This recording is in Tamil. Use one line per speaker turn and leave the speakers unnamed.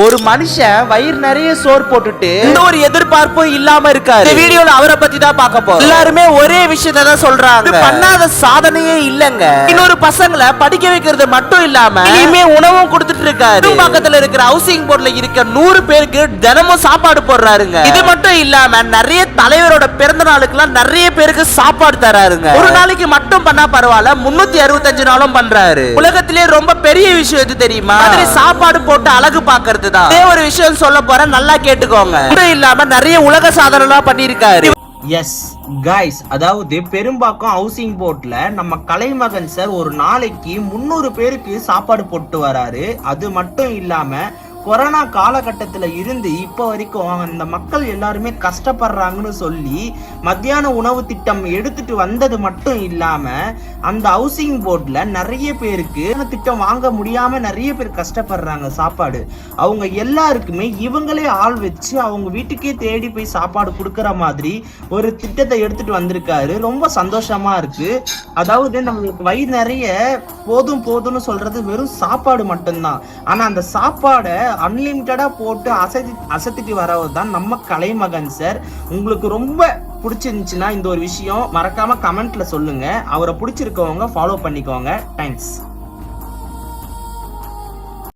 ஒரு மனுஷன் வயிறு நிறைய சோறு போட்டுட்டு எந்த ஒரு எதிர்பார்ப்பும் இல்லாம இருக்காரு. இந்த வீடியோல அவரை பத்தி தான் பார்க்க போறோம். எல்லாருமே ஒரே விஷயத்தை தான் சொல்றாங்க, பண்ணாத சாதனையே இல்லங்க. இன்னொரு பசங்களை படிக்க வைக்கிறது மட்டும் இல்லாம இனிமே உணவும் கொடுத்துட்டு இருக்காரு. பக்கத்துல இருக்கிற ஹவுசிங் போர்ட்ல இருக்க 100 பேருக்கு தினமும் சாப்பாடு போடுறாருங்க. இது மட்டும் இல்லாம நிறைய தலைவரோட பிறந்த நாளுக்குலாம் நிறைய பேருக்கு சாப்பாடு தராருங்க. ஒரு நாளைக்கு மட்டும் பண்ணா பரவாயில்ல, 365 நாளும் பண்றாரு. உலகத்திலே ரொம்ப பெரிய விஷயம் எது தெரியுமா? சாப்பாடு போட்டு அழகு பாக்குறது. ஒரு விஷயம் சொல்ல போற, நல்லா கேட்டுக்கோங்க. இல்லாம நிறைய உலக சாதனை பண்ணிருக்காரு.
எஸ் கைஸ், அதாவது பெரும்பாக்கம் ஹவுசிங் போர்ட்ல நம்ம கலைமகன் சார் ஒரு நாளைக்கு 300 பேருக்கு சாப்பாடு போட்டு வராரு. அது மட்டும் இல்லாம கொரோனா காலகட்டத்தில் இருந்து இப்போ வரைக்கும் அந்த மக்கள் எல்லாருமே கஷ்டப்படுறாங்கன்னு சொல்லி மத்தியான உணவு திட்டம் எடுத்துட்டு வந்தது மட்டும் இல்லாம அந்த ஹவுசிங் போர்ட்ல நிறைய பேருக்கு திட்டம் வாங்க முடியாம நிறைய பேர் கஷ்டப்படுறாங்க சாப்பாடு. அவங்க எல்லாருக்குமே இவங்களே ஆள் வச்சு அவங்க வீட்டுக்கே தேடி போய் சாப்பாடு கொடுக்கற மாதிரி ஒரு திட்டத்தை எடுத்துட்டு வந்திருக்காரு. ரொம்ப சந்தோஷமா இருக்கு. அதாவது நம்மளுக்கு வயிறு நிறைய போதும் போதும்னு சொல்றது வெறும் சாப்பாடு மட்டும்தான். ஆனா அந்த சாப்பாடை அன்லிமிட்டடா போட்டு அசத்திட்டு வரவர் தான் நம்ம கலைமகன் சார். உங்களுக்கு ரொம்ப பிடிச்சிருந்துச்சுன்னா இந்த ஒரு விஷயம் மறக்காம கமெண்ட்ல சொல்லுங்க. அவரை பிடிச்சிருக்கவங்க ஃபாலோ பண்ணிக்கோங்க. தேங்க்ஸ்.